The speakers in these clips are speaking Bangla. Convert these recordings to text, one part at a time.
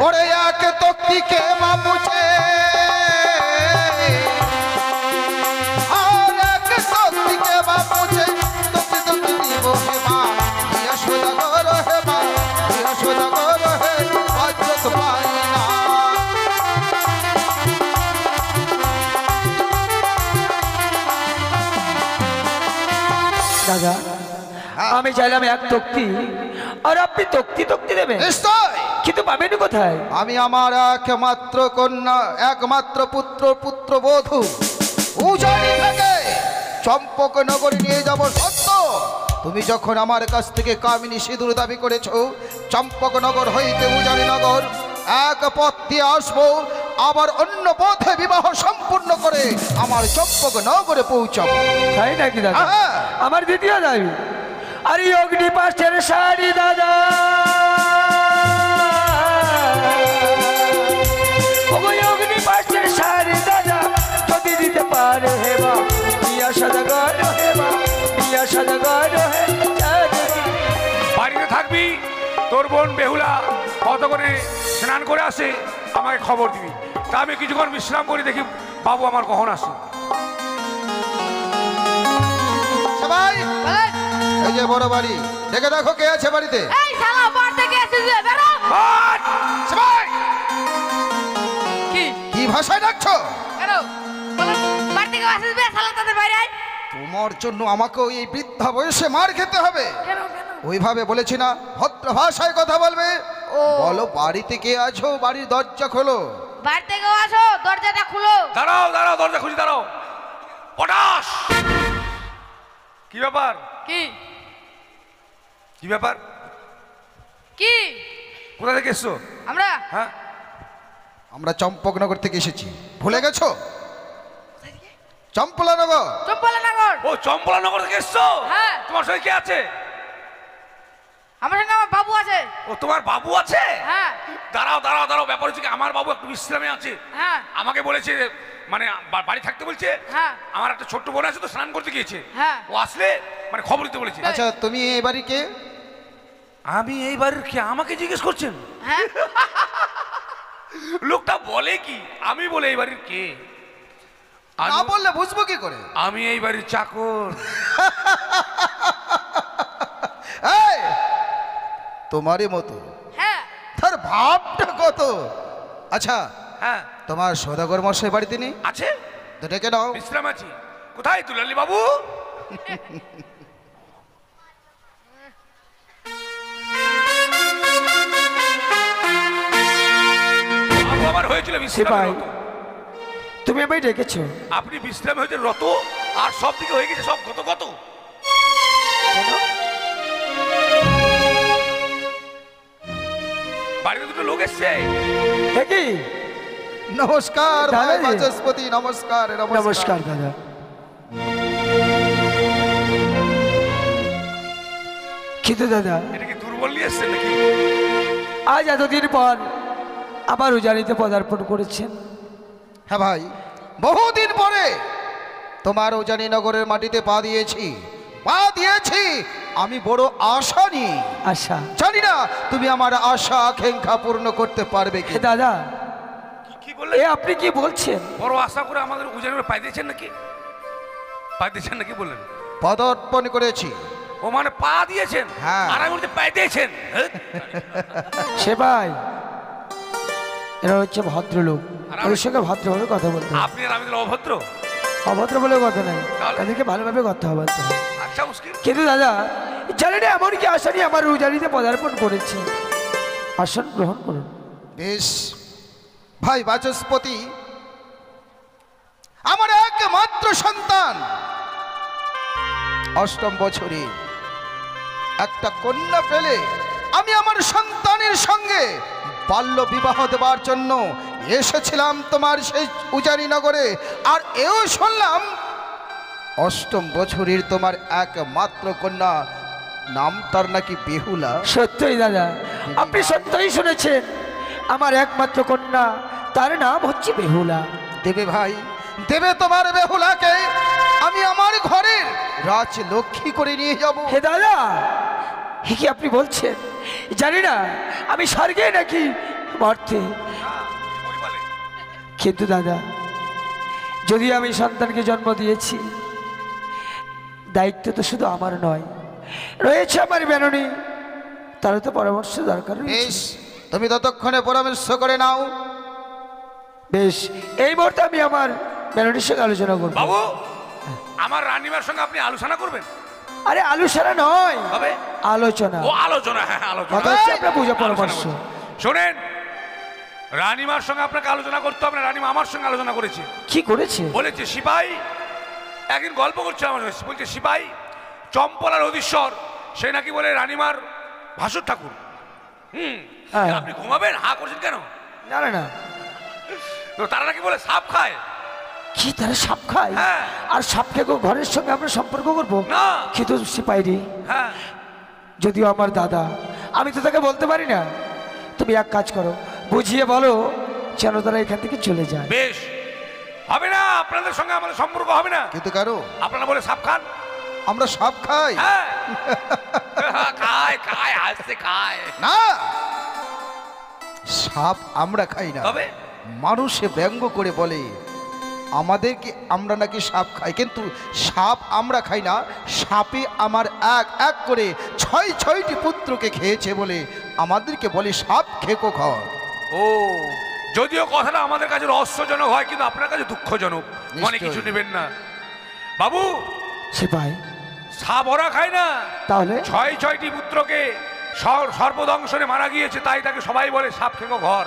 ওরে এক তক্তিকে বাবুছে আর এক তক্তিকে বাবুছে তক্তি তক্তি দিব হে মা প্রিয় সদাগর হে মা প্রিয় সদাগর হে অজ্জত পাই না। দাদা আমি চাইলাম এক তক্তি আর আপনি তক্তি তক্তি দেবেন নিশ্চয়, কিন্তু পাবেন কোথায়? আমি আমার একমাত্র কন্যা একমাত্র পুত্রবধূ উজানি থেকে চম্পকনগর নিয়ে যাব সত্য। তুমি যখন আমার কাছ থেকে কামিনী সিঁদুর দাবি করেছো, চম্পকনগর হইতে উজানিনগর এক পথ দিয়ে আসবো, আবার অন্য পথে বিবাহ সম্পূর্ণ করে আমার চম্পকনগরে পৌঁছাবো। তাই নাকি দাদা? হ্যাঁ। আমার দ্বিতীয় দাবি আরে অগ্নিপাশের শাড়ি দাদা, অগ্নিপাশের শাড়ি দাদা যদি দিতে পারে হেবা বিয়া সদাগর হেবা বিয়া সদাগর হে। বাড়িতে থাকবি, তোর বোন বেহুলা কত করে স্নান করে আসে আমাকে খবর দিবি। তা আমি কিছুক্ষণ বিশ্রাম করে দেখি বাবু আমার কখন আসে। সবাই এই যে বড় বাড়ি দেখে দেখো কে আছে বাড়িতে। এই শালা বাড়ি থেকে এসেছে বেরো। বাট! সবাই কি কি ভাষায় ডাকছো? বেরো বলো, বাড়ি থেকে এসেছে শালা তাদের বাইরে আয়। তোমার জন্য আমাকে এই বৃদ্ধা বয়সে মার খেতে হবে? কেন ওইভাবে বলেছি না, ভদ্র ভাষায় কথা বলবে। ও বলো বাড়িতে কে আছো, বাড়ির দরজা খোলো। বাড়ি থেকে আসো, দরজাটা খুলো। দাঁড়াও দাঁড়াও, দরজা খুঁজি, দাঁড়াও। পটাশ! কি ব্যাপার? কি কি ব্যাপার? কি কোথা থেকে এসছো? আমরা হ্যাঁ, আমরা চম্পকনগর থেকে এসেছি, ভুলে গেছো? চম্পলানগর। চম্পলানগর। ও চম্পলানগর থেকে এসছো? হ্যাঁ। তোমার সঙ্গে কে আছে? আমার সঙ্গে আমার বাবু আছে। ও তোমার বাবু আছে? হ্যাঁ দাঁড়াও দাঁড়াও দাঁড়াও, ব্যাপার হচ্ছে কি, আমার বাবু একটু বিশ্রামে আছে। হ্যাঁ আমাকে বলেছে মানে বাড়ি থাকতে বলছে। হ্যাঁ। আমার একটা ছোট্ট বোন আছে তো, স্নান করতে গিয়েছে। হ্যাঁ। ও আসলে মানে খবর দিতে বলেছে। আচ্ছা তুমি এই বাড়ি কে? আমি এই বাড়ির কে আমাকে জিজ্ঞেস করছেন? হ্যাঁ লোকটা বলে কি আমি বলে এই বাড়ির কে? না বললে বুঝবো কি করে? আমি এই বাড়ির চাকর। এই তোমারই মতো, হ্যাঁ তার ভাবটা কত। আচ্ছা হ্যাঁ তোমার সদাগর মশাই বাড়িতে নেই? আছে, তো ডেকে নাও। বিশ্রাম আছি। কোথায় দুলালি বাবু? বাবু আমার হয়েছিল বিশ্রামে রত। তুমি আমায় ডেকেছো? আপনি বিশ্রামে হয়েছে রত, আর সব দিকে হয়ে গেছে সব গত গত। বাড়িতে দুটো লোক এসছে। কি নমস্কার দাদা ভাই জি। বাচস্পতি, নমস্কার নমস্কার দাদা। কিন্তু দাদা এটা কি দুর্বল নিয়ে এসছেন নাকি? আজ এতদিন পর আবার উজানিতে পদার্পণ করেছেন। হ্যাঁ ভাই, বহুদিন পরে তোমার উজানিনগরের মাটিতে পা দিয়েছি। আমি বড় আশা নিয়ে। আশা জানি না তুমি আমার আশা আকাঙ্ক্ষা পূর্ণ করতে পারবে কি। হে দাদা, কি বললেন? এ আপনি কি বলছেন? বড় আশা করে আমাদের উজানের পাই দিয়েছেন নাকি? পাই দিয়েছেন নাকি বললেন? পদার্পণ করেছি। ও মানে পা দিয়েছেন? হ্যাঁ। আর আমি বলতে পাই দিয়েছেন? সে ভাই এরা হচ্ছে ভদ্রলোক, আর আমি- ওর সঙ্গে ভদ্রভাবে কথা বলতে হবে। আপনি আর আমি তাহলে অভদ্র? অভদ্র বলে কথা নাই, তাহলে? তাদেরকে ভালোভাবে কথা বলতে হবে। আচ্ছা মুশকিল। কিন্তু দাদা জানি না এমন কি আশা নিয়ে আমার উজানিতে পদার্পণ করেছে। আসন গ্রহণ করুন। বেশ ভাই বাচস্পতি, আমার একমাত্র সন্তান, অষ্টম বছরে একটা কন্যা পেলে আমি আমার সন্তানের সঙ্গে বাল্য বিবাহ দেবার জন্য এসেছিলাম তোমার সেই উজানিনগরে। আর এও শুনলাম অষ্টম বছরের তোমার একমাত্র কন্যা, নাম তার নাকি বেহুলা। সত্যই দাদা, আপনি সত্যই শুনেছেন, আমার একমাত্র কন্যা, তার নাম হচ্ছে বেহুলা। দেবে ভাই, দেবে তোমার বেহুলাকে আমি আমার ঘরের রাজলক্ষ্মী করে নিয়ে যাব। হে দাদা, হে কি আপনি বলছেন? জানি না আমি স্বর্গে নাকি মর্তে। ওই বলে কিন্তু দাদা, যদি আমি সন্তানকে জন্ম দিয়েছি, দায়িত্ব তো শুধু আমার নয়, রয়েছে আমার বেননি, তারও তো পরামর্শ দরকার রয়েছে। বেশ, তুমি ততক্ষণে পরামর্শ করে নাও। বেশ, এই মুহূর্তে আমি আমার বেননির সঙ্গে আলোচনা করবো। বাবু, আমার রানীমার সঙ্গে আপনি আলোচনা করবেন? আরে আলোচনা নয়, হবে আলোচনা। ও আলোচনা, হ্যাঁ আলোচনা। কথা হচ্ছে আপনার পূজা পরামর্শ। শোনেন, রানীমার সঙ্গে আপনাকে আলোচনা করতে হবে না, রানীমা আমার সঙ্গে আলোচনা করেছে। কি করেছে? বলেছে সিপাই, একদিন গল্প করছে আমার কাছে, বলছে সিপাই চম্পলার অধীশ্বর, সে নাকি বলে রানীমার ভাসুর ঠাকুর। হ্যাঁ। আপনি ঘুমাবেন, হা করছেন কেন? না না না, তো তারা নাকি বলে সাপ খায়। কি তারা সাপ খায়? হ্যাঁ। আর সাপকে ঘরের সঙ্গে আমরা সম্পর্ক করবো? না। কিন্তু সিপাইরি, হ্যাঁ, যদিও আমার দাদা, আমি তো তাকে বলতে পারি না। তুমি এক কাজ করো, বুঝিয়ে বলো যেন তারা এখান থেকে চলে যায়। বেশ, হবে না, আপনাদের সঙ্গে আমাদের সম্পর্ক হবে না। কিন্তু কারো আপনারা বলে সাপ খান। আমরা সাপ খাই হ্যাঁ খায় খায়, হাসতে খায়। না, সাপ আমরা খাই না। তবে মানুষে ব্যঙ্গ করে বলে আমাদেরকে আমরা নাকি সাপ খাই, কিন্তু সাপ আমরা খাই না। সাপে আমার এক এক করে ছয়টি পুত্রকে খেয়েছে বলে আমাদেরকে বলে সাপ খেকো খাওয়া। ও, যদিও কথাটা আমাদের কাছে রহস্যজনক হয়, কিন্তু আপনার কাছে দুঃখজনক, মনে নিশ্চয়ই। কিছু নেবেন না। বাবু, সিপাই, সাপ ওরা খায় না, তাহলে ছয়টি পুত্রকে সর্বদংশনে মারা গিয়েছে, তাই তাকে সবাই বলে সাপ খেকো ঘর।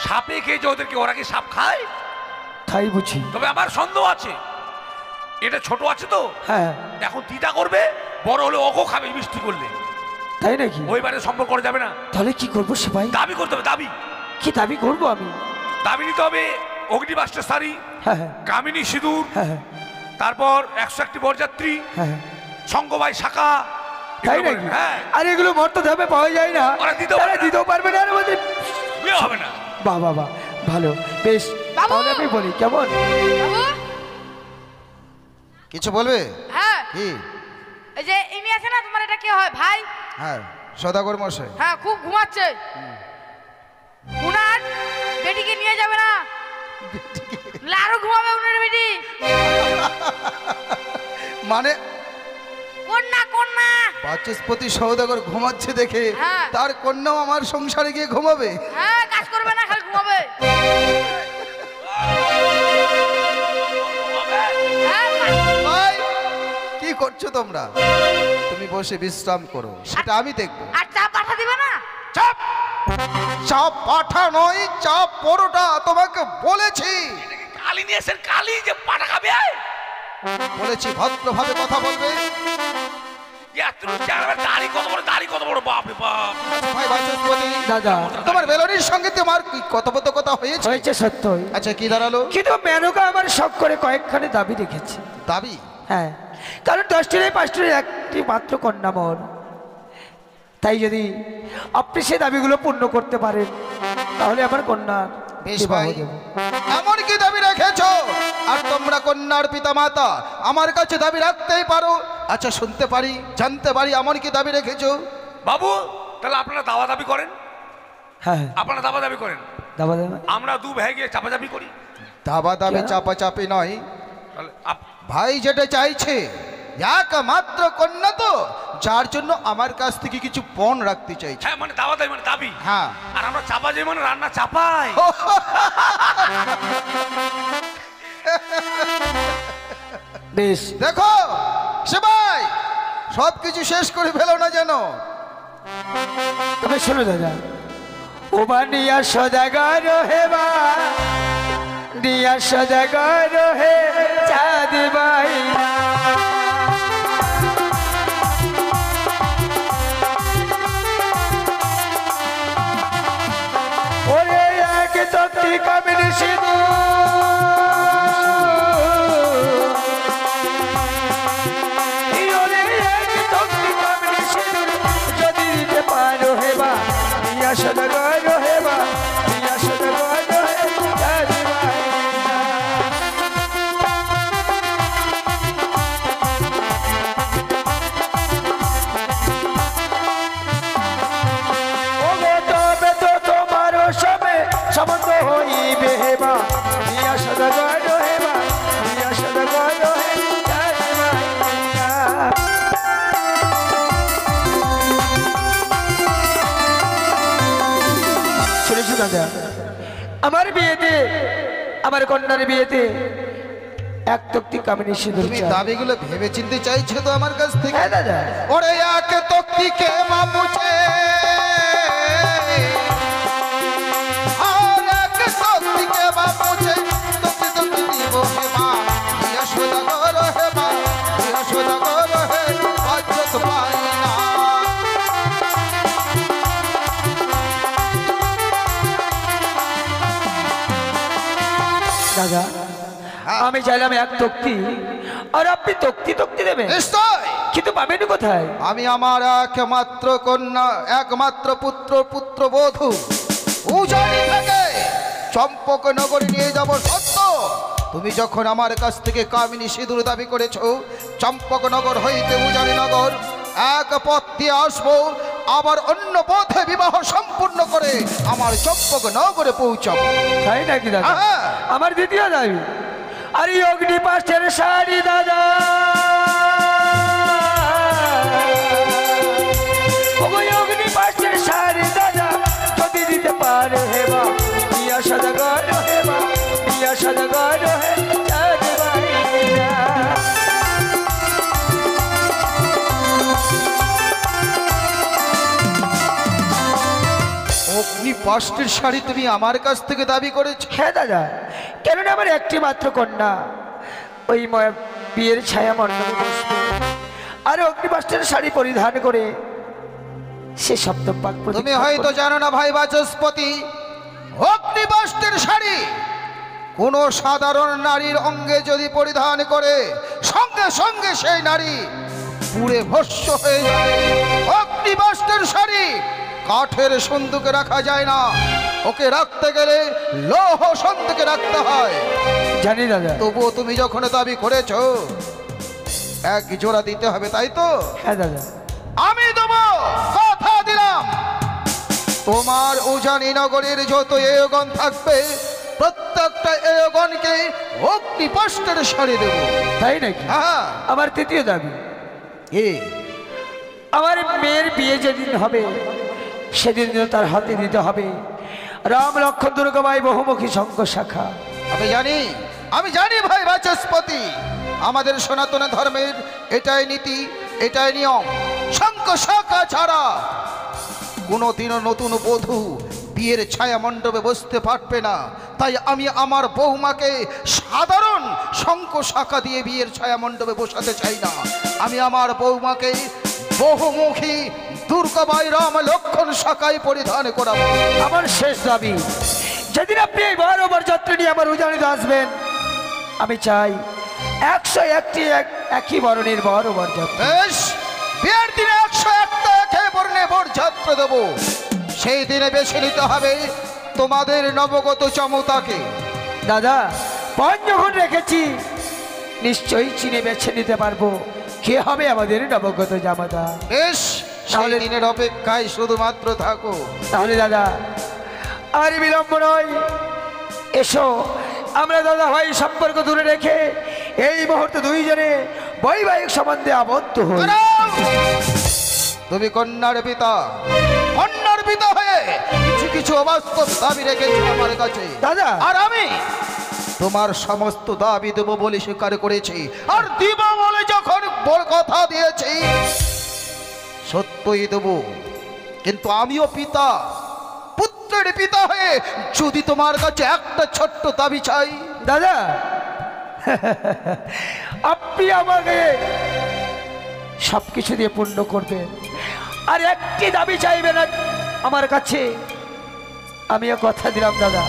সাপে খেয়েছে ওদেরকে, ওরা কি সাপ খায়? তাই বুঝি। তবে আমার সন্দেহ আছে, এটা ছোট আছে তো, হ্যাঁ, এখন তিতা করবে, বড় হলে ওকে খাবে মিষ্টি করলে। তাই নাকি? ওই বারে সম্পর্ক করা যাবে না, তাহলে কি করবো সিপাই? দাবি করতে হবে, দাবি। কি দাবি করবো আমি? দাবি নিতে হবে অগ্নিবাস্ত্রের শাড়ি, হ্যাঁ হ্যাঁ কামিনী সিঁদুর, হ্যাঁ হ্যাঁ তারপর 101টি বরযাত্রী, হ্যাঁ। সঙ্গবাই শাখা। তাই এগুলো নাকি? হ্যাঁ, আর এগুলো মর্ত ধাপে পাওয়া যায় না, ওরা দিতেও তারা পারবে না। দিতেও পারবে না। আর আমাদের বিয়ে হবে না। বাহ বাহ বাহ, ভালো, বেশ। বাবু! তাহলে আমি বলি কেমন? বাবু, কিছু বলবে? হ্যাঁ, কি? এই যে ইনি আছে না, তোমার এটা কে হয় ভাই? হ্যাঁ, সদাগর মশাই। হ্যাঁ, খুব ঘুমাচ্ছে। উনার বেটিকে নিয়ে যাবে না, নাহলে আরো ঘুমাবে উনার বেটি। মানে কন্যা কন্যা। বাচস্পতি সৌদাগর ঘুমাচ্ছে দেখে হ্যাঁ। তার কন্যাও আমার সংসারে গিয়ে ঘুমাবে? হ্যাঁ, কাজ করবে না, খালি ঘুমাবে। হ্যাঁ, ভাই, কি করছো তোমরা? তুমি বসে বিশ্রাম করো, সেটা আমি দেখবো। আর চা পাঠা দিবে না? চাপ! চাপ পাঠা নয়, চাপ পরোটা তোমাকে বলেছি। কালি নিয়ে এসেন, কালি যে পাটা খাবে। বলেছি ভদ্রভাবে কথা বলবে। দাড়ি কত বড়, দাড়ি কত বড়, বাপ রে বাপ। ভাই বাচস্পতি, দাদা, তোমার বেলনির সঙ্গে তোমার কি কথোপকথন হয়েছে? হয়েছে সত্যই। আচ্ছা, কি দাঁড়ালো? কিন্তু মেনকা আমার শখ করে কয়েকখানে দাবি রেখেছে। দাবি? হ্যাঁ, কারণ 10টির 5টির একটি মাত্র কন্যা মোর। তাই যদি আপনি সে দাবিগুলো পূর্ণ করতে পারেন, তাহলে আমার কন্যার বেশ বিবাহ ভাই, দেব। এমন কি দাবি রেখেছো? আর তোমরা কন্যার পিতা মাতা আমার কাছে দাবি রাখতেই পারো। আচ্ছা, শুনতে পারি, জানতে পারি এমন কি দাবি রেখেছো? বাবু, তাহলে আপনারা দাওয়া দাবি করেন, হ্যাঁ, আপনারা দাবা দাবি করেন, দাবা দাবা। আমরা দু ভাই গিয়ে চাপাচাপি করি। দাবা দাবি কেন? চাপাচাপি নয় তাহলে ভাই, যেটা চাইছে একমাত্র কন্যা তো, যার জন্য আমার কাছ থেকে কিছু পণ রাখতে চাইছে। হ্যাঁ, মানে দাওয়া দাবি মানে দাবি। হ্যাঁ। আর আমরা চাপা যাই মানে রান্না চাপাই। বেশ, দেখো সেবাই, সব কিছু শেষ করে ফেলো না যেন। তবে শোনো দাদা, ও বা নিয়া সদাগর হেবা, নিয়া সদাগর হে চাঁদ বাই। ওরে এক তক্তি কামিনী সিঁদুর, ওরে এক তক্তি কামিনী সিঁদুর, যদি দিতে পারো হেবা, নিয়া সদাগর হেবা, নিয়া সদাগর হে চাঁদ বাই। ওগো তবে তো তোমারও সম্বন্ধ হইবে হেমা বিয়া সদাগর হেমা বিয়া সদাগর শুনেছো দাদা, আমার বিয়েতে, আমার কন্যার বিয়েতে এক তক্তি কামিনী সিঁদুর তুমি চাই। দাবিগুলো ভেবে চিনতে চাইছো তো আমার কাছ থেকে? হ্যাঁ দাদা। ওরে এক তক্তিকে মাপুছে আর এক তক্তিকে মাপুছে তক্তি তক্তি দিব হেমা বিয়া সদাগর হেমা বিয়া সদাগর হে অজ্জত পাই না। দাদা আমি চাইলাম এক তক্তি, আর আপনি তক্তি তক্তি দেবেন, নিশ্চয় কিন্তু পাবেন কোথায়? আমি আমার একমাত্র কন্যা, একমাত্র পুত্র পুত্রবধূ উজানি থেকে চম্পক নগরে নিয়ে যাব সত্য। তুমি যখন আমার কাছ থেকে কামিনী সিঁদুর দাবি করেছো, চম্পক নগর হইতে উজানি নগর এক পথ দিয়ে আসবো, আবার অন্য পথে বিবাহ সম্পূর্ণ করে আমার চম্পক নগরে পৌঁছাবো। তাই নাকি দাদা? হ্যাঁ। আমার দ্বিতীয় দাবি, আরে অগ্নিপাশের শাড়ি দাদা, অগ্নিপাশের শাড়ি দাদা যদি দিতে পারে হেমা বিয়া সদাগর হেমা বিয়া সদাগর হে চাঁদ বাইরা। অগ্নি পাষ্টের শাড়ি তুমি আমার কাছ থেকে দাবি করেছো? হ্যাঁ দাদা, কেননা আমার একটি মাত্র কন্যা ওই বিয়ের ছায়া মণ্ডপে বসবে, আর অগ্নিপাশের শাড়ি পরিধান করে সে সপ্তম পাক তুমি প্রদক্ষিণ হয়তো করবে। জানো না ভাই বাচস্পতি, অগ্নিবাস্ত্রের শাড়ি কোন সাধারণ নারীর অঙ্গে যদি পরিধান করে সঙ্গে সঙ্গে সেই নারী পুড়ে ভস্ম হয়ে যাবে। অগ্নিবাস্ত্রের শাড়ি কাঠের সন্দুকে রাখা যায় না, ওকে রাখতে গেলে লৌহ সন্দুকে রাখতে হয়। জানি দাদা। তবুও তুমি যখন দাবি করেছো এক জোড়া দিতে হবে, তাই তো? হ্যাঁ দাদা। আমি দেবো, কথা দিলাম। তোমার উজানি নগরের যত এয়গণ থাকবে প্রত্যেকটা এয়গণকে অগ্নিপাষ্টের শাড়ি দেব। তাই নাকি? হ্যাঁ। আমার তৃতীয় দাবি, এ আমার মেয়ের বিয়ে যেদিন হবে সেদিন তার হাতে দিতে হবে রাম লক্ষ্মণ দুর্গামাই বহুমুখী শঙ্খ শাখা। আমি জানি ভাই বাচস্পতি, আমাদের সনাতন ধর্মের এটাই নীতি, এটাই নিয়ম। শঙ্খ শাখা ছাড়া কোনোদিনও নতুন বধূ বিয়ের ছায়া মণ্ডপে বসতে পারবে না। তাই আমি আমার বৌমাকে সাধারণ শঙ্খ শাখা দিয়ে বিয়ের ছায়া মণ্ডপে বসাতে চাই না। আমি আমার বৌমাকে বহুমুখী দুর্গাবাই রাম লক্ষ্মণ শাখায় পরিধান করাবো। আমার শেষ দাবি, যেদিন আপনি এই বরাবর যাত্রা নিয়ে আমার উজানিতে আসবেন, আমি চাই 101টি একই বরণের বরাবর যাত্রা। বেশ, বিয়ের দিনে 101টা একে বর্ণে বরযাত্রা দেবো। সেই দিনে বেছে নিতে হবে তোমাদের নবগত চমতাকে। দাদা পণ যখন রেখেছি নিশ্চয়ই চিনে বেছে নিতে পারবো কে হবে আমাদের নবগত জামাতা। বেশ, সেই তাহলে- দিনের অপেক্ষায় শুধুমাত্র থাকো। তাহলে দাদা আর বিলম্ব নয়, এসো আমরা দাদা ভাই সম্পর্ক দূরে রেখে এই মুহূর্তে দুইজনে বৈবাহিক সম্বন্ধে আবদ্ধ হই। দাঁড়াও! তুমি কন্যার পিতা, কন্যার পিতা হয়ে কিছু কিছু অবাস্তব দাবি রেখেছো আমার কাছে। দাদা। আর আমি তোমার সমস্ত দাবি দেবো বলে স্বীকার করেছি, আর দিব বলে যখন কথা দিয়েছি সত্যই দেব। কিন্তু আমিও পিতা, পুত্রের পিতা হয়ে যদি তোমার কাছে একটা ছোট্ট দাবি চাই। দাদা আপনি আমাকে সবকিছু দিয়ে পূর্ণ করবেন, আর একটি দাবি চাইবেন আমার কাছে। আমিও কথা দিলাম দাদা,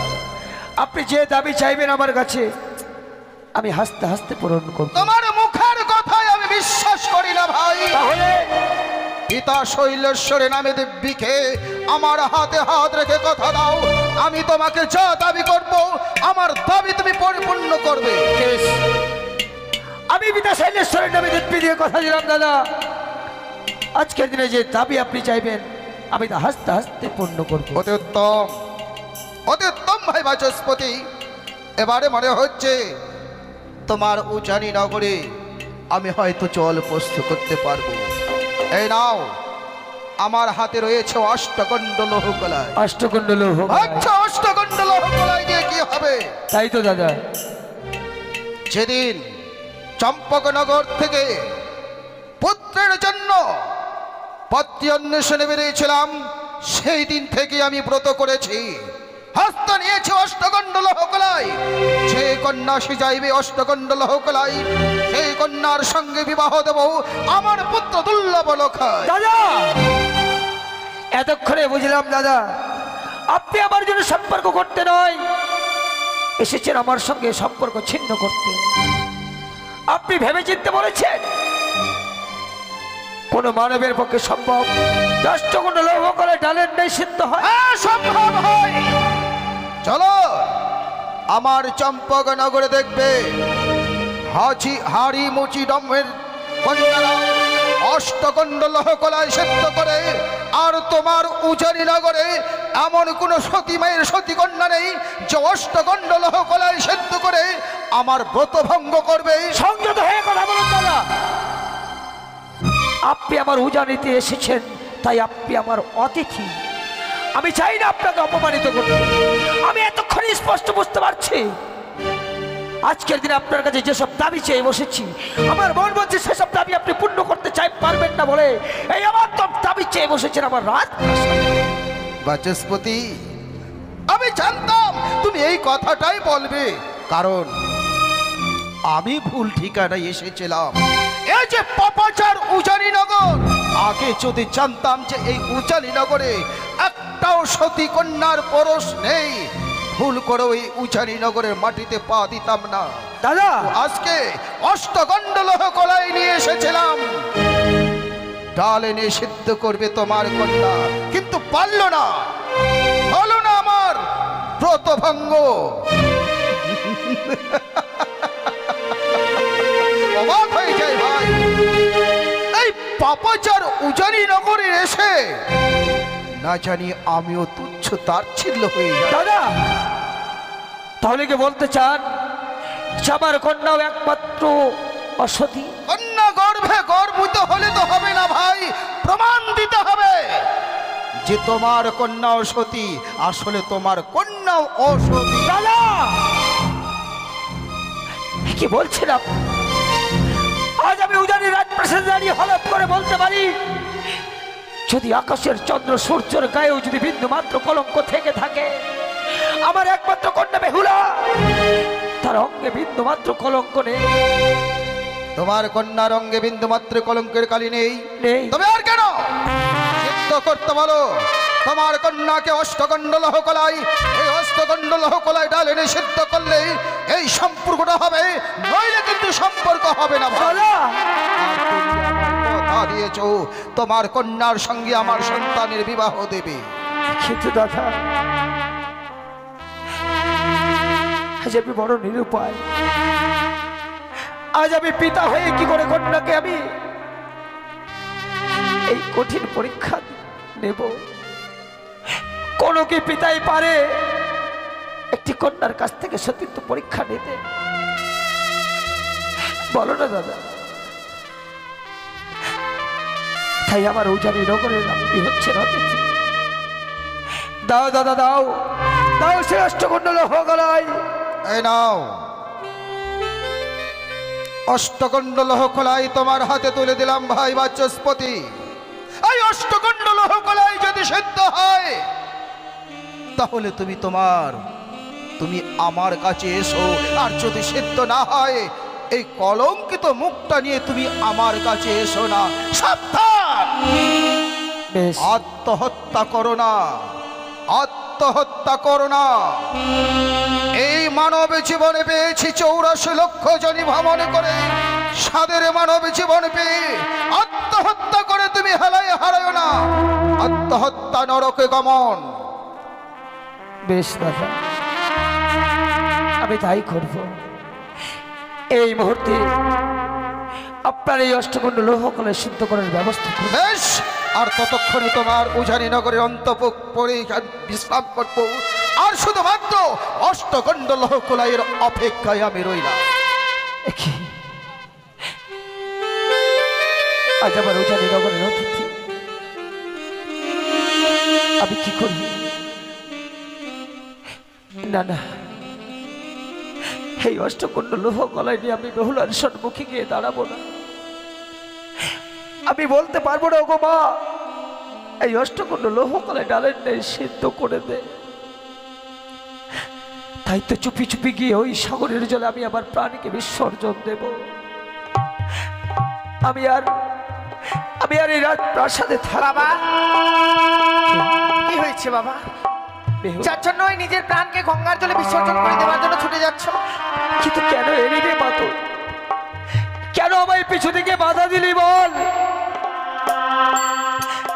আপনি যে দাবি চাইবেন আমার কাছে আমি হাসতে হাসতে পূরণ করব। তোমার মুখের কথায় আমি বিশ্বাস করি না ভাই। তাহলে পিতা শৈলেশ্বরের নামে দিব্যিকে আমার হাতে হাত রেখে কথা দাও, আমি তোমাকে যা দাবি করব আমার দাবি তুমি পরিপূর্ণ করবে। বেশ, আমি পিতা শৈলেশ্বরের নামে দিব্যি দিয়ে কথা দিলাম দাদা, আজকের দিনে যে দাবি আপনি চাইবেন আমি তা হাসতে হাসতে পূর্ণ করব। অতি উত্তম, অতি উত্তম ভাই বাচস্পতি, এবারে মনে হচ্ছে তোমার উজানি নগরে আমি হয়তো জল প্রস্তুত করতে পারবো। এই নাও, আমার হাতে রয়েছে অষ্টকণ্ড লোহকলাই। অষ্টকণ্ড লৌহ আচ্ছা, অষ্টকণ্ড লোহকলাই দিয়ে কি হবে? তাই তো দাদা। যেদিন চম্পকনগর থেকে পুত্রের জন্য পত্নী অন্বেষণে বেরিয়েছিলাম, সেই দিন থেকে আমি ব্রত করেছি, হস্ত নিয়েছি অষ্টকণ্ড লোহকলাই। যে কন্যা সিজাইবে অষ্টকণ্ড লোহকলাই, সেই কন্যার সঙ্গে বিবাহ দেব আমার পুত্র দুর্লভ লোখায়। দাদা, এতক্ষণে বুঝলাম দাদা, আপনি আমার জন্য সম্পর্ক করতে নয়, এসেছেন আমার সঙ্গে সম্পর্ক ছিন্ন করতে। আপনি ভেবে চিনতে বলেছেন কোন মানবের পক্ষে সম্ভব 10 কোন লৌহ করে ডালের নেই সিদ্ধ হয়? হ্যাঁ, সম্ভব হয়। চলো, আমার চম্পকনগরে দেখবে হাড়ি মুচি ডম্বের কন্যারা অষ্টকণ্ড লোহকলাই সেদ্ধ করে। আর তোমার উজানি নগরে এমন কোন সতী মায়ের সতী কন্যা নেই যে অষ্টকণ্ড লোহকলাই সেদ্ধ করে আমার ব্রত ভঙ্গ করবে। সংযত হয়ে কথা বলুন দাদা। আপনি আমার উজানিতে এসেছেন, তাই আপনি আমার অতিথি। আমি চাই না আপনাকে অপমানিত করতে। আমি এতক্ষণ স্পষ্ট বুঝতে পারছি, আজকের দিনে আপনার কাছে যেসব দাবি চেয়ে বসেছি, আমার মন বলছে সেসব দাবি আপনি পূর্ণ করতে চাই পারবেন না বলে এই আমার তো দাবি চেয়ে বসেছেন আমার রাত। বাচস্পতি, আমি জানতাম তুমি এই কথাটাই বলবে, কারণ আমি ভুল ঠিকানায় এসেছিলাম। এই যে পাপাচার উজানি নগর, আগে যদি জানতাম যে এই উজানি নগরে একটাও সতী কন্যার পরশ নেই, ভুল করে ওই উজানি নগরের মাটিতে পা দিতাম না। দাদা, আজকে অষ্টকণ্ড লোহকলাই নিয়ে এসেছিলাম, ডাল এনে সিদ্ধ করবে তোমার কন্যা, কিন্তু পারলো না, হলো না আমার ব্রতভঙ্গ। অবাক হয়ে যায় ভাই, এই পাপাচার উজানি নগরে এসে না জানি আমিও তুচ্ছ তাচ্ছিল্য হয়ে যাই। দাদা, তাহলে কি বলতে চান যে আমার কন্যাও একমাত্র অসতী? কন্যা গর্ভে গর্ভূত হলে তো হবে না ভাই, প্রমাণ দিতে হবে যে তোমার কন্যাও সতী, আসলে তোমার কন্যাও অসতী। দাদা, কি বলছেন আপনি? আজ আমি উজানি রাজপ্রাসাদে দাঁড়িয়ে হলফ করে বলতে পারি, যদি আকাশের চন্দ্র সূর্যের গায়েও যদি বিন্দু মাত্র কলঙ্ক থেকে থাকে, আমার একমাত্র কন্যা বেহুলা, তার অঙ্গে বিন্দু মাত্র কলঙ্ক নেই। তোমার কন্যার অঙ্গে বিন্দু মাত্র কলঙ্কের কালি নেই? নেই। তবে আর কেন সিদ্ধ করতে বলো তোমার কন্যাকে অষ্টকণ্ড লোহকলাই। এই অষ্টকণ্ড লোহকলাই ডাল এনে সিদ্ধ করলে এই সম্পর্কটা হবে, নইলে কিন্তু সম্পর্ক হবে না ভাই। দাদা, কথা দিয়েছো তোমার কন্যার সঙ্গে আমার সন্তানের বিবাহ দেবে। কিন্তু দাদা, আজ আমি বড় নিরুপায়। আজ আমি পিতা হয়ে কি করে কন্যাকে আমি এই কঠিন পরীক্ষা নেব? কোন কি পিতাই পারে একটি কন্যার কাছ থেকে সতীত্ব পরীক্ষা নিতে? বলো না দাদা। তাই আমার উজানি নগরের আপনি হচ্ছেন অতিথি। দাও দাদা, দাও দাও সে অষ্টকণ্ড লোহকলাই। এই নাও, অষ্টকণ্ড লোহকলাই তোমার হাতে তুলে দিলাম ভাই বাচস্পতি। এই অষ্টকণ্ড লোহকলাই যদি সিদ্ধ হয়, তাহলে তুমি আমার কাছে এসো। আর যদি সিদ্ধ না হয়, এই কলঙ্কিত মুখটা নিয়ে তুমি আমার কাছে এসো না। সাবধান, বেশ, আত্মহত্যা করো না, আত্মহত্যা করো না। এই মানব জীবনে পেয়েছি 84 লক্ষ জনি ভ্রমণ করে, সাদের মানব জীবন পেয়ে আত্মহত্যা করে তুমি হারায় না। আত্মহত্যা নরকে গমন। বেশ দাদা, আমি তাই করব। এই মুহূর্তে আপনার এই অষ্টকণ্ড লোহকলাই সিদ্ধ করার ব্যবস্থা করুন। বেশ, আর ততক্ষণে তোমার উজানি নগরের অন্তঃপুরে বিশ্রাম করবো। আর শুধুমাত্র অষ্টকণ্ড লৌহ কলাইয়ের অপেক্ষায় আমি রইলাম। কি আজ আমার উজানি নগরের অতিথি, আমি কি করি? না না, এই অষ্টকণ্ড লৌহ গলায় নিয়ে আমি বেহুলার সম্মুখে গিয়ে দাঁড়াবো না। আমি বলতে পারবো না, ওগো মা, এই অষ্টকণ্ড লৌহ গলায় ডালের নেই সিদ্ধ করে দে। তাই তো চুপি চুপি গিয়ে ওই সাগরের জলে আমি আমার প্রাণীকে বিসর্জন দেব। আমি আর এই রাত প্রাসাদে বাবা, থাকবো। কি হয়েছে বাবা? বেহুলা, যার জন্য ওই নিজের প্রাণকে গঙ্গার জলে বিসর্জন করে দেওয়ার জন্য ছুটে যাচ্ছ? কিন্তু কেন এলি রে মা তুই? কেন আমায় পিছু থেকে বাধা দিলি বল?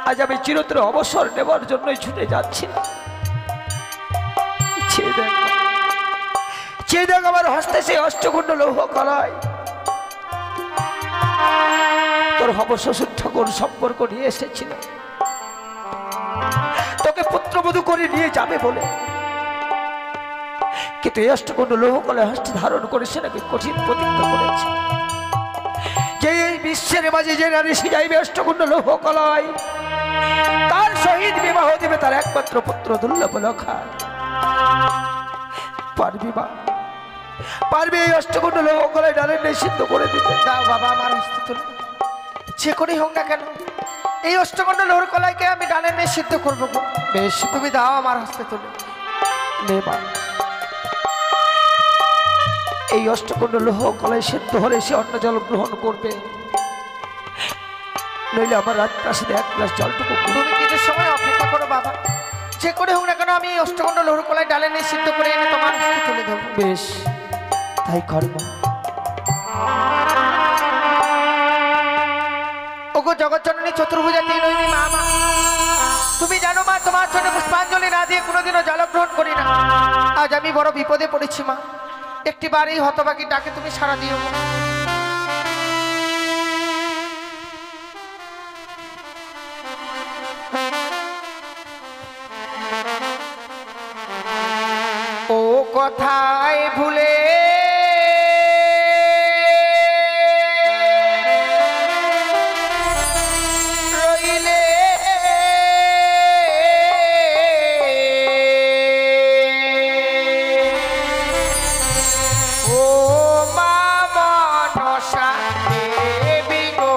আজ আমি চিরতরে অবসর নেবার জন্যই ছুটে যাচ্ছি না। চেয়ে দেখ মা, চেয়ে দেখ আমার হস্তে সেই অষ্টকণ্ড লৌহ কলাই। তোর হব শ্বশুর ঠাকুর সম্পর্ক নিয়ে এসেছিল তোকে পুত্রবধূ করে নিয়ে যাবে বলে, কিন্তু এই অষ্টকণ্ড লৌহ কলায় হস্তে ধারণ করে সে নাকি কঠিন প্রতিজ্ঞা করেছে যে এই বিশ্বের মাঝে যে নারী সে যাইবে অষ্টকণ্ড লৌহ কলায়, তার সহিত বিবাহ দেবে তার একমাত্র পুত্র দুর্লভ লখা। পারবি মা, পারবি এই অষ্টকণ্ড লৌহ কলায় ডালের নেই সিদ্ধ করে দিতে? দাও বাবা আমার হস্তে তুলে, যে করেই হোক না কেন এই অষ্টকণ্ড লৌহ কলাইকে আমি ডালের মেয়ে সিদ্ধ করবো গো। বেশ, তুমি দাও আমার হস্তে তুলে। নে মা, এই অষ্টকণ্ড লৌহ কলায় সিদ্ধ হলে সে অন্ন জল গ্রহণ করবে, নইলে আমার রাত প্রাসাদে এক গ্লাস জলটুকু তুমি কিছু সময় অপেক্ষা করো বাবা, যে করে হোক না কেন আমি এই অষ্টকণ্ড লৌহ কলাই ডালের মেয়ে সিদ্ধ করে এনে তোমার হস্তে তুলে দেবো। বেশ, তাই কর্ম। ওগো জগৎজননী চতুর্ভুজা তিনয়নী মা, মা তুমি জানো মা, তোমার জন্য পুষ্পাঞ্জলি না দিয়ে কোনোদিনও জলগ্রহণ করি না। আজ আমি বড় বিপদে পড়েছি মা, একটি বার এই হতভাগীর ডাকে তুমি সাড়া দিও। ও কথায় ভুলে রইলে ও মা মনসা দেবী গো,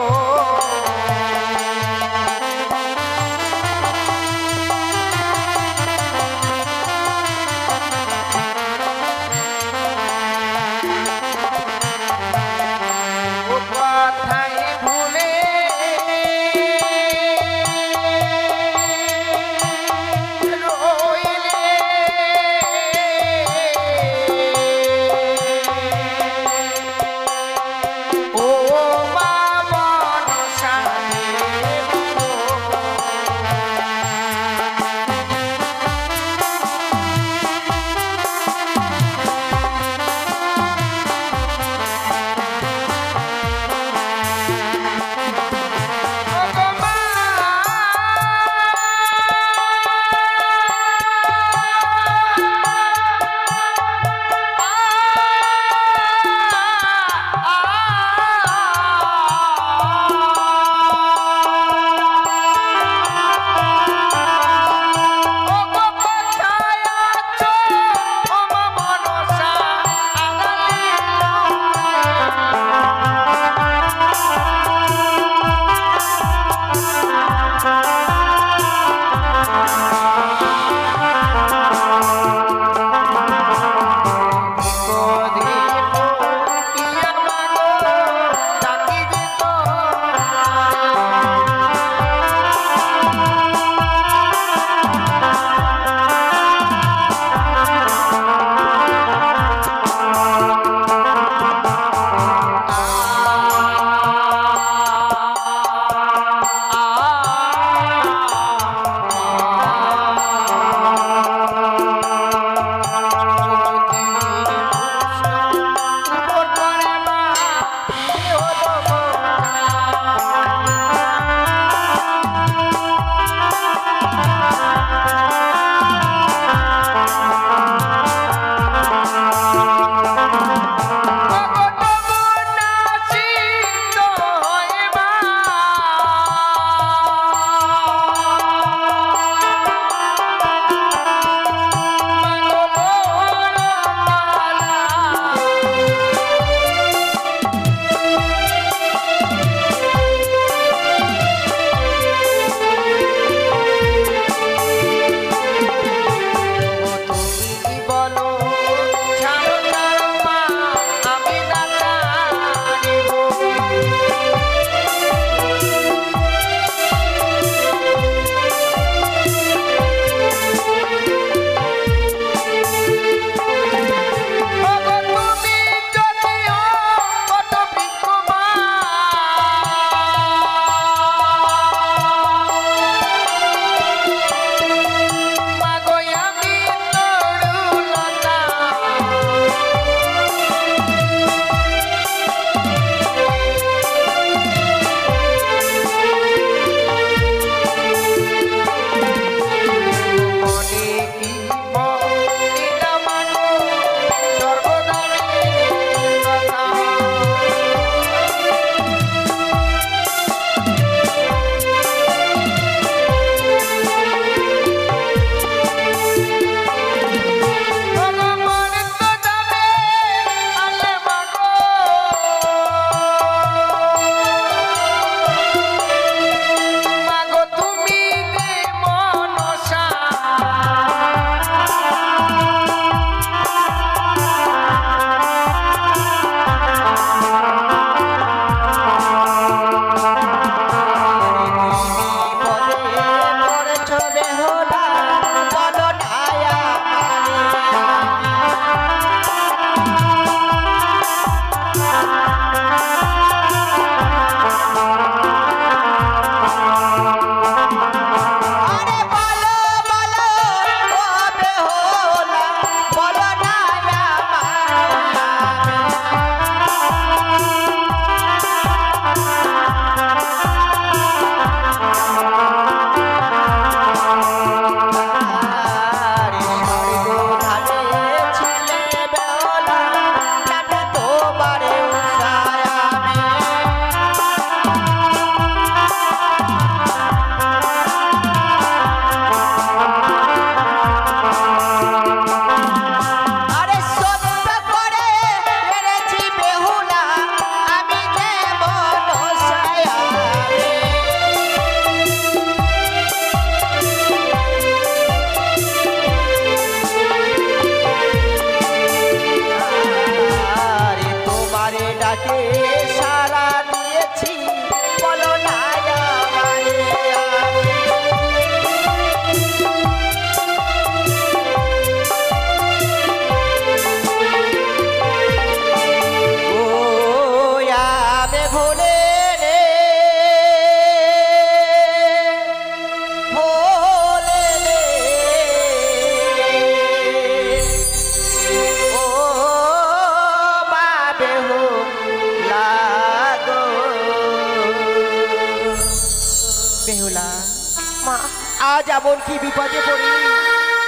এমন কি বিপদে পড়ি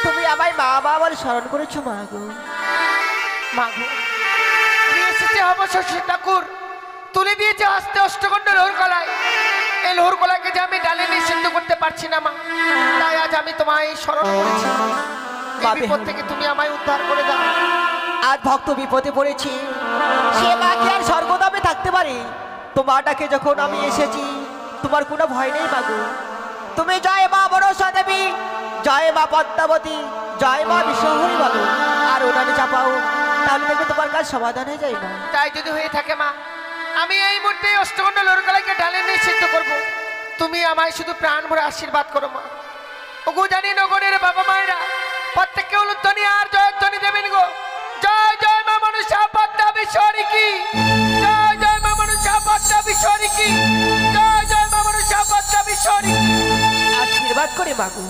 তুমি আমায় মা বাবার স্মরণ করেছো মা গো। মা গো, তুমি এসেছে অবশেষে ঠাকুর, তুলে দিয়েছে হস্তে অষ্টকণ্ড লোহর কলায়। এই লোহর কলাকে যে আমি ডালে নিষিদ্ধ করতে পারছি না মা, তাই আজ আমি তোমায় স্মরণ করেছি। এই বিপদ থেকে তুমি আমায় উদ্ধার করে দাও। আর ভক্ত বিপদে পড়েছি, সে মা কি আর স্বর্গধামে থাকতে পারে? তোমারটাকে যখন আমি এসেছি, তোমার কোনো ভয় নেই মাগো। তুমি জয় মা বরষা দেবী, জয় মা পদ্মাবতী, জয় মা বিশ্বহরি বলো, আর ওনারে চাপাও, তাহলে দেখবে তোমার কাজ সমাধান হয়ে যায় মা। তাই যদি হয়ে থাকে মা, আমি এই মুহূর্তে অষ্টকণ্ড লোহর কলাকে ডালে নিষিদ্ধ করবো। তুমি আমায় শুধু প্রাণ ভরে আশীর্বাদ করো মা। ওগো জানি নগরের বাবা মায়েরা প্রত্যেককে উলুধ্বনি আর জয়ধ্বনি দেবেন গো। জয় জয় মা মনসা পদ্মা বিশ্বহরি কি, জয় জয় মা মনসা পদ্মা বিশ্বহরি কি, জয় জয় মা মনসা পদ্মা বিশ্বহরি কি। আশীর্বাদ করে মাগো।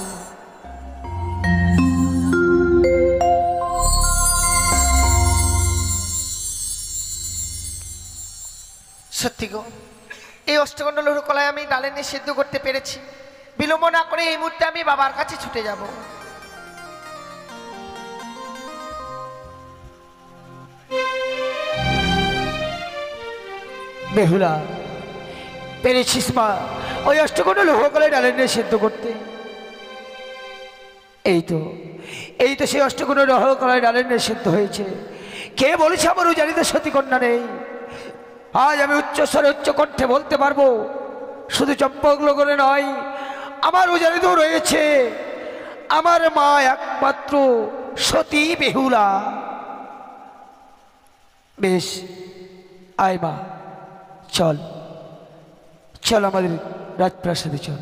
সত্যি গো, এই অষ্টকণ্ড লোহর কলায় আমি ডালে নিষিদ্ধ করতে পেরেছি। বিলম্ব না করে এই মুহূর্তে আমি বাবার কাছে ছুটে যাব। বেহুলা, পেরেছিস মা ওই অষ্টকণ্ড লোহকলায় ডালে নিষিদ্ধ করতে? এই তো সেই অষ্টকণ্ড লোহকলায় ডালে নিষিদ্ধ হয়েছে। কে বলেছে আমার উজানিতে সতী কন্যা নেই? আজ আমি উচ্চস্বরে উচ্চ কণ্ঠে বলতে পারবো, শুধু চম্পক নগরে নয়, আমার উজানিতেও রয়েছে আমার মা একমাত্র সতী বেহুলা। বেশ, আয় মা, চল চল আমাদের রাজপ্রাসাদে চল।